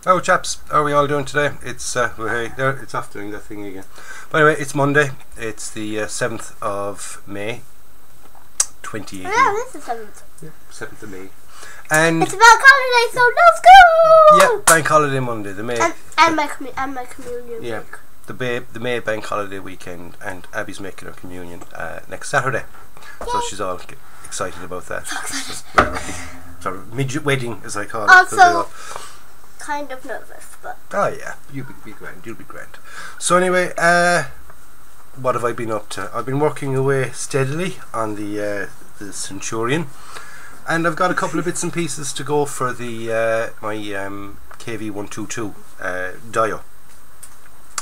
Oh chaps, how are we all doing today? It's well, hey, there, it's off doing that thing again. By the way, it's Monday. It's the 7th of May, 2018. Yeah, this is 7th. Yeah, 7th of May. And it's a bank holiday, so let's go! Yeah, bank holiday Monday, the May. And my communion yeah, week. The May bank holiday weekend, and Abby's making her communion next Saturday. Yay. So she's all excited about that. So excited. Sort of midget wedding, as I call it. Also, kind of nervous, but oh yeah, you'll be grand. You'll be grand. So anyway, what have I been up to? I've been working away steadily on the Centurion, and I've got a couple of bits and pieces to go for the my KV122 Dio.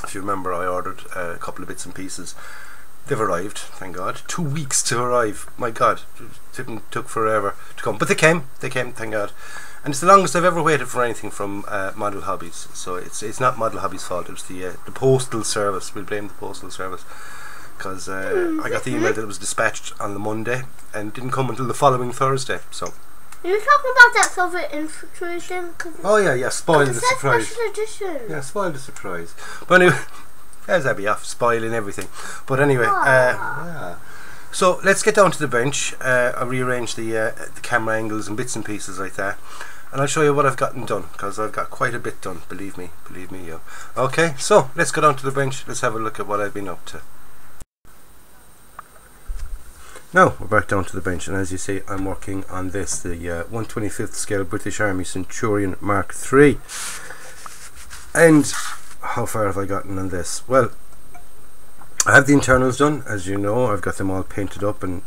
If you remember, I ordered a couple of bits and pieces. They've arrived, thank God. 2 weeks to arrive. My God, it took forever to come, but they came, thank God. And it's the longest I've ever waited for anything from Model Hobbies. So it's not Model Hobbies' fault. It was the postal service. We'll blame the postal service, because I got the email that it was dispatched on the Monday and didn't come until the following Thursday. So. Are you talking about that Soviet infiltration? Oh yeah, spoil the surprise. Special edition. Yeah, spoil the surprise. But anyway, there's Abby off spoiling everything. But anyway, yeah. So let's get down to the bench. I'll rearrange the camera angles and bits and pieces like that, and I'll show you what I've gotten done, because I've got quite a bit done. Believe me, yo. Okay, so let's go down to the bench. Let's have a look at what I've been up to. Now we're back down to the bench, and as you see, I'm working on this, the 1/25th scale British Army Centurion Mark III. And how far have I gotten on this? Well, I have the internals done, as you know. I've got them all painted up and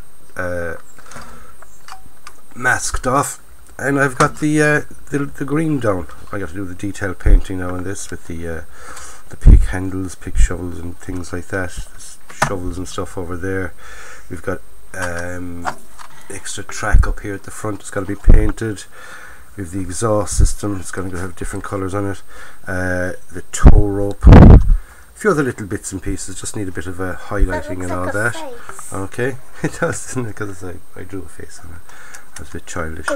masked off, and I've got the green down. I got to do the detail painting now on this with the pick handles, pick shovels and things like that. There's shovels and stuff over there. We've got extra track up here at the front. It's got to be painted. We have the exhaust system. It's going to have different colours on it. The tow rope. A few other little bits and pieces. Just need a bit of highlighting and all like that. Face. Okay, it does, doesn't it? Because I drew a face on it. I was a bit childish.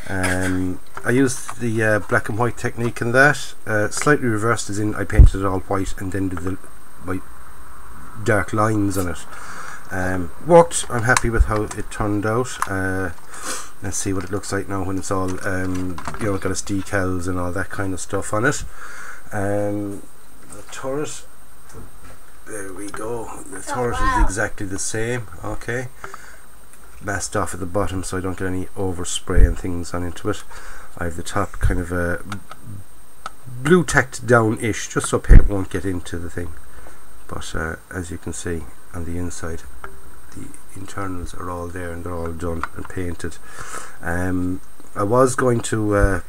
I used the black and white technique in that. Slightly reversed, as in I painted it all white and then did the white dark lines on it. Worked. I'm happy with how it turned out. Let's see what it looks like now when it's all got its decals and all that kind of stuff on it. The turret, there we go. The turret is exactly the same. Okay, masked off at the bottom so I don't get any overspray and things on into it. I have the top kind of blue tacked down-ish, just so paint won't get into the thing. But as you can see on the inside, the internals are all there and they're all done and painted. I was going to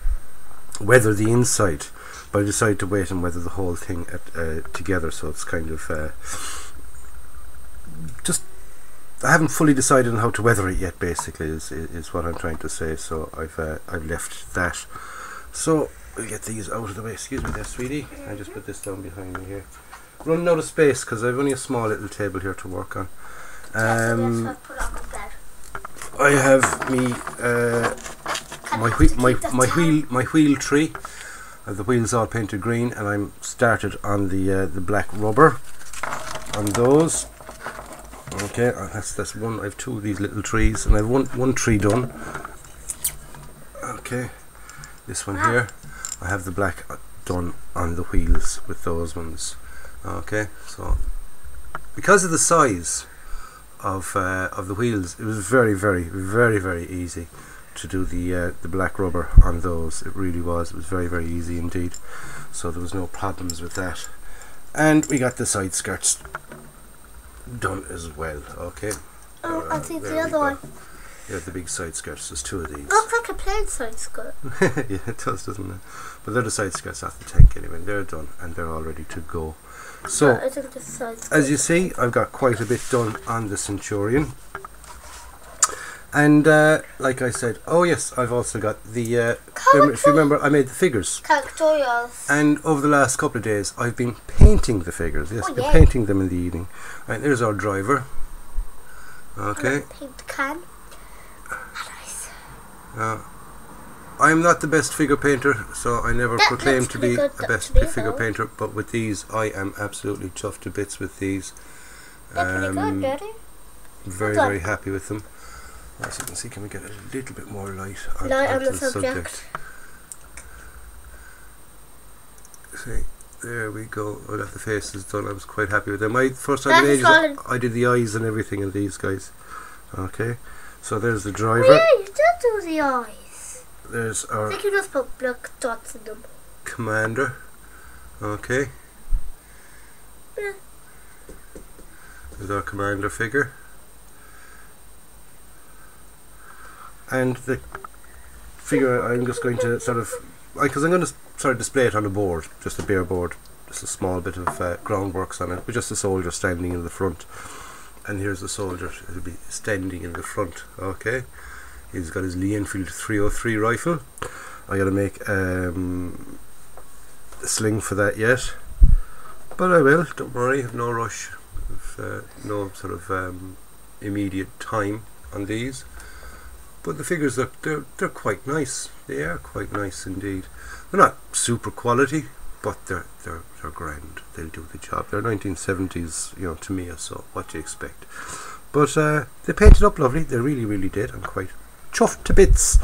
weather the inside, but I decided to wait and weather the whole thing together, so it's kind of just, I haven't fully decided on how to weather it yet, basically is what I'm trying to say. So I've left that. So we'll get these out of the way. Excuse me there, sweetie. I just put this down behind me here. Running out of space because I've only a small little table here to work on. I have me my wheel tree. I have the wheels all painted green, and I'm started on the black rubber on those. Okay, that's one. I have two of these little trees, and I have one tree done. Okay, this one here, I have the black done on the wheels with those ones. Okay, so because of the size of the wheels, it was very easy to do the black rubber on those. It really was. It was very easy indeed. So there was no problems with that. And we got the side skirts done as well. Okay. Oh, I think the other one. Yeah, the big side skirts. There's two of these. Looks like a plain side skirt. Yeah, it does, doesn't it? But they're the side skirts off the tank anyway. They're done and they're all ready to go. So, as you see, I've got quite a bit done on the Centurion. And like I said, oh yes, I've also got the if you remember, I made the figures. Characterials. And over the last couple of days, I've been painting the figures. Yes, been painting them in the evening. Right, there's our driver. Okay. Paint can. Nice. I'm not the best figure painter, so I never That proclaim looks to be pretty a good best to me, figure though. painter, but with these I am absolutely chuffed to bits with these. They're pretty good, Daddy. Very, Hold on. very happy with them. As you can see, can we get a little bit more light Light on onto the subject. See, there we go. I got the faces done. I was quite happy with them. First time in That's ages, solid. I did the eyes and everything in these guys. Okay, so there's the Oh driver. yeah, you did do the eyes. There's I our think you just put black dots in them. commander. Okay. Yeah. There's our commander figure. And the figure I'm just going to sort of, because I'm going to sort of display it on a board, just a bare board, just a small bit of groundworks on it, with just a soldier standing in the front. And here's the soldier, it'll be standing in the front, okay. He's got his Lee Enfield 303 rifle. I gotta make a sling for that yet, but I will, don't worry, I have no rush, no sort of immediate time on these. But the figures they're quite nice. They are quite nice indeed. They're not super quality, but they're grand. They'll do the job. They're 1970s, you know, Tamiya, so what do you expect? But they painted up lovely. They really, really did. I'm quite chuffed to bits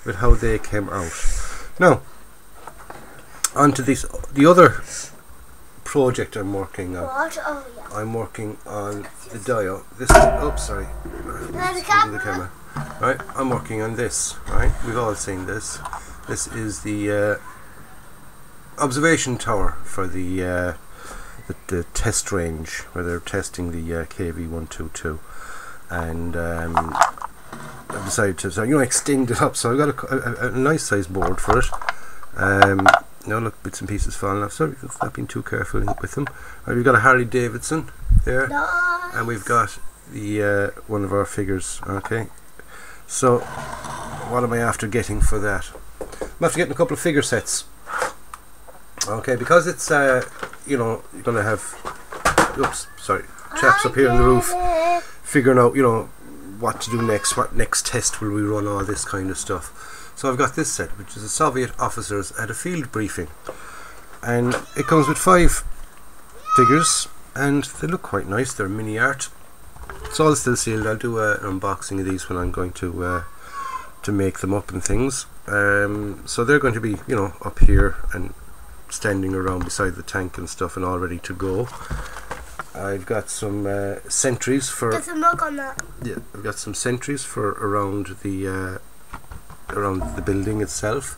with how they came out. Now, on to the other project I'm working on. What? Oh yeah. I'm working on the dial. This. Oops, sorry. The camera. Right, I'm working on this. Right, we've all seen this. This is the observation tower for the test range where they're testing the KV-122, and I decided to extend it up. So I got a nice size board for it. Now look, bits and pieces falling off. Sorry, I've not been too careful with them. Right, we've got a Harley Davidson there, Nice. and we've got the one of our figures. Okay. So, what am I after getting for that? I'm after getting a couple of figure sets. Okay, because it's, you're going to have, chaps up here on the roof figuring out, what to do next, what next test will we run, all this kind of stuff. So I've got this set, which is a Soviet officers at a field briefing. And it comes with 5 figures, and they look quite nice. They're mini art. It's all still sealed. I'll do an unboxing of these when I'm going to make them up and things. So they're going to be, up here and standing around beside the tank and stuff, and all ready to go. I've got some sentries for. There's a mug on that. Yeah, I've got some sentries for around the building itself,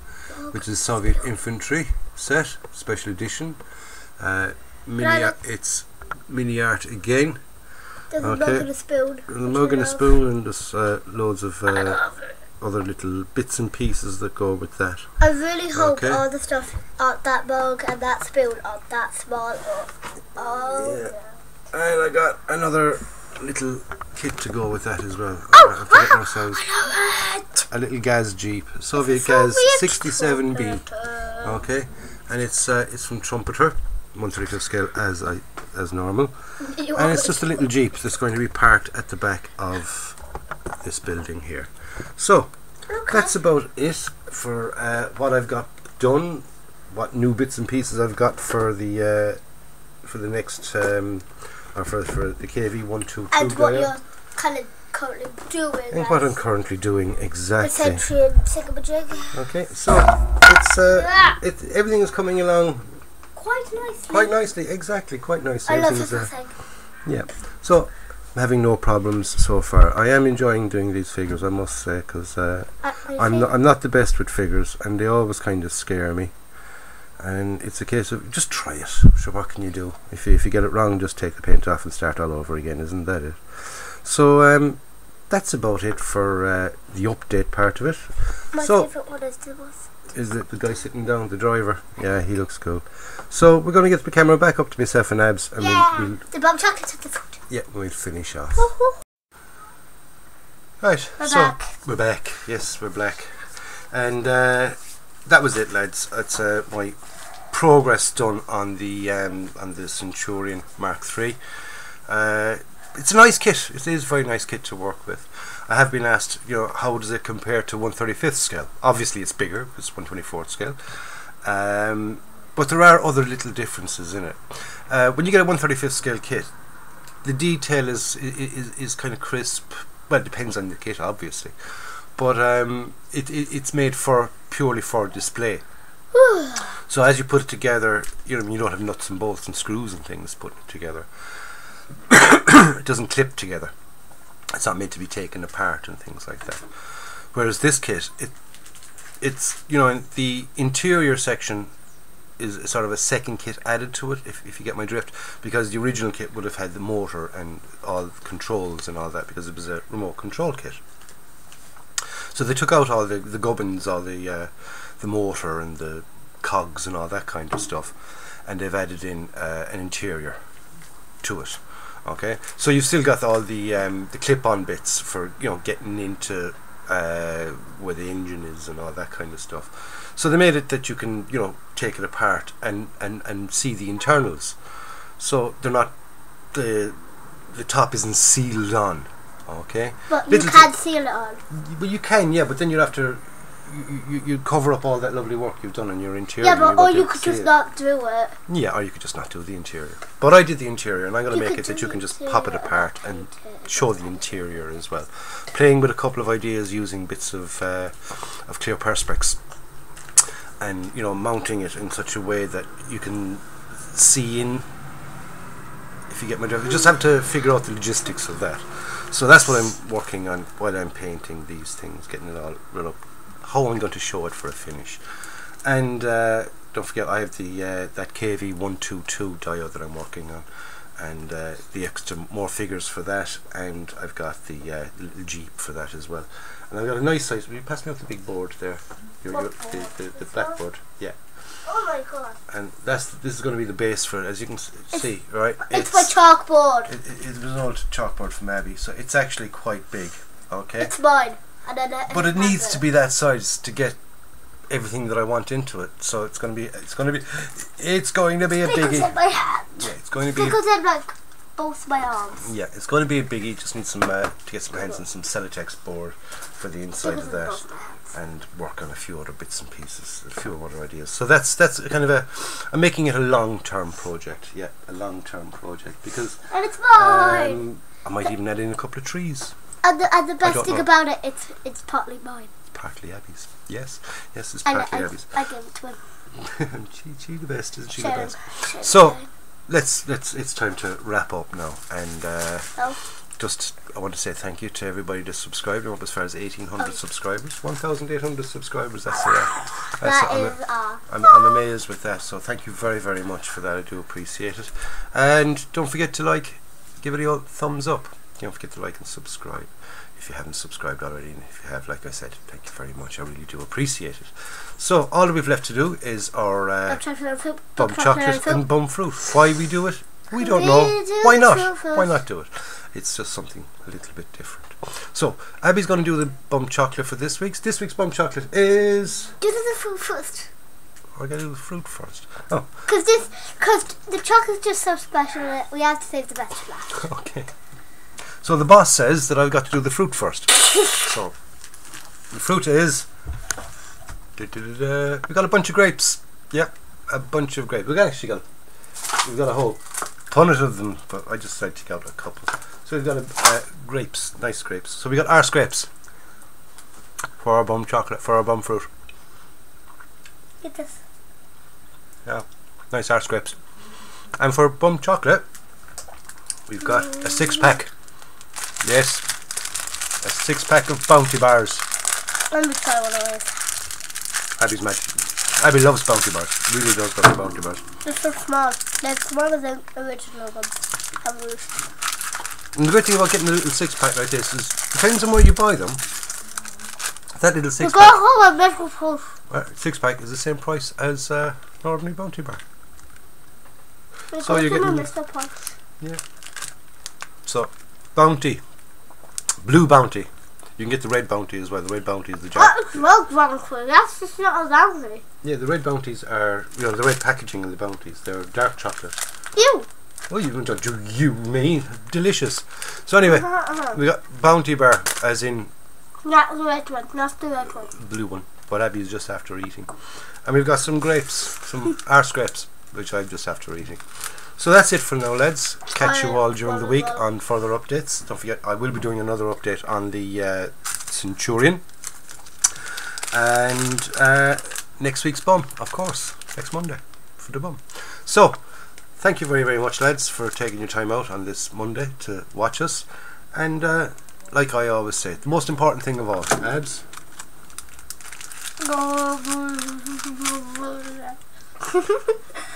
which is Soviet infantry set, special edition. It's mini art again. There's a mug and a spoon. There's a mug and a spoon, and there's loads of other little bits and pieces that go with that. I really hope all the stuff on that mug and that spoon are that small. Yeah. And I got another little kit to go with that as well. Oh, I'm forgetting ourselves. I know it. A little Gaz Jeep, Soviet Gaz 67B. Okay, and it's from Trumpeter, 1/35 scale as normal. And it's just a little Jeep that's going to be parked at the back of this building here. So that's about it for what I've got done, what new bits and pieces I've got for the next or for the KV-122 and what you're kind of currently doing. And what I'm currently doing exactly. The Centurion thingamajig. Okay, so it's everything is coming along quite nicely. quite nicely, exactly, quite nicely. I love this thing. Yeah, so I'm having no problems so far. I am enjoying doing these figures, I must say, because I'm not the best with figures, and they always kind of scare me. And it's a case of just try it. So what can you do? If you get it wrong, just take the paint off and start all over again. Isn't that it? So that's about it for the update part of it. My favourite one is the guy sitting down, the driver. Yeah, he looks cool. So we're going to get the camera back up to myself and Abs, and we'll the bomb chocolates at the front. Yeah, we'll finish off. Right, We're back. Yes, we're back. And that was it, lads. That's my progress done on the Centurion Mark III. it's a nice kit. It is a very nice kit to work with. I have been asked, you know, how does it compare to 1/35th scale? Obviously it's bigger, it's 1/24th scale. But there are other little differences in it. When you get a 1/35th scale kit, the detail is kind of crisp. Well, it depends on the kit, obviously, but it's made purely for display. So as you put it together, you know, you don't have nuts and bolts and screws and things putting it together. It doesn't clip together. It's not meant to be taken apart and things like that. Whereas this kit, it's you know, the interior section is sort of a second kit added to it, if you get my drift, because the original kit would have had the motor and all the controls and all that, because it was a remote control kit. So they took out all the gubbins, all the motor and the cogs and all that kind of stuff, and they've added in an interior to it. Okay, so you've still got all the clip-on bits for, you know, getting into where the engine is and all that kind of stuff. So they made it that you can, you know, take it apart and see the internals. So they're not, the top isn't sealed on. Okay, but you can seal it on. Well, you can, yeah, but then you'd have to you cover up all that lovely work you've done on your interior. Yeah, but or you could just not do it. Yeah, or you could just not do the interior. But I did the interior, and I'm going to make it that you can just pop it apart and show the interior as well. Playing with a couple of ideas using bits of clear perspex, and, you know, mounting it in such a way that you can see in. If you get my drift, you just have to figure out the logistics of that. So that's what I'm working on while I'm painting these things, getting it all real up. How I'm going to show it for a finish. And don't forget, I have the that KV122 diode that I'm working on, and the extra more figures for that, and I've got the little Jeep for that as well. And I've got a nice size. Will you pass me out the big board there? The black board. Yeah. Oh my god. And this is going to be the base for it, as you can see, right? It's my chalkboard. It was an old chalkboard from Abby, so it's actually quite big. Okay. It's mine. And then but it needs to be that size to get everything that I want into it. So it's going to be a biggie. In my hand. Yeah, it's going to be. Because in like both my arms. Yeah, it's going to be a biggie. Just need some to get some hands on some Celotex board for the inside of that, and work on a few other bits and pieces, a few other ideas. So that's kind of I'm making it a long-term project. Yeah, a long-term project, because and it's mine. I might even add in a couple of trees. And the best thing about it, it's partly mine. It's partly Abby's. Yes, it's partly Abby's. I gave it to him. she the best, isn't she? The best. So it's time to wrap up now, and just I want to say thank you to everybody that subscribed. I'm up as far as 1,800 subscribers, 1,800 subscribers. I'm amazed with that. So thank you very, very much for that. I do appreciate it, and don't forget to give it a old thumbs up. Don't forget to like and subscribe if you haven't subscribed already, and if you have, like I said, thank you very much. I really do appreciate it. So all that we've left to do is our bum chocolate and bum fruit. Why we do it, we don't know. Why not? Why not do it? It's just something a little bit different. So Abby's going to do the bum chocolate for this week's. This week's bum chocolate is. Do the fruit first. I gotta do the fruit first. Oh. Because the chocolate's just so special that we have to save the best for last. Okay. So the boss says that I've got to do the fruit first. So the fruit is we got a bunch of grapes. Yeah, a bunch of grapes. We've got a whole punnet of them, but I just tried to take out a couple. So we've got grapes, nice grapes. So we got arse grapes for our bum chocolate, for our bum fruit. Get this. Yeah, nice arse grapes. And for bum chocolate, we've got a 6-pack. Yes, a 6-pack of Bounty bars. Let me try one of those. Abby's magic. Abby loves Bounty bars. Really does love Bounty bars. They're so small. They're smaller than original ones. And the great thing about getting a little 6-pack like this is, depends on where you buy them. That little 6-pack. 6-pack is the same price as an ordinary Bounty bar. So you're getting. Yeah. So Bounty, blue Bounty. You can get the red Bounty as well. The red Bounty is the jack. That's just not a Bounty. Yeah, the red Bounties are, the red packaging of the Bounties. They're dark chocolate. Ew. Oh, you don't you me. Delicious. So anyway, we got Bounty Bar, as in... Not the red one, not the red one. Blue one. But Abby's just after eating. And we've got some grapes, some arse grapes, which I'm just after eating. So that's it for now, lads. Catch you all during the week on further updates. Don't forget, I will be doing another update on the Centurion. And next week's B.U.M, of course. Next Monday for the B.U.M. So, thank you very, very much, lads, for taking your time out on this Monday to watch us. And like I always say, the most important thing of all, Abs.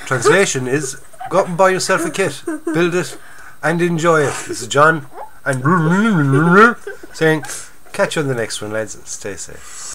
Translation is, go up and buy yourself a kit, build it and enjoy it. This is John and saying catch you on the next one, lads. Stay safe.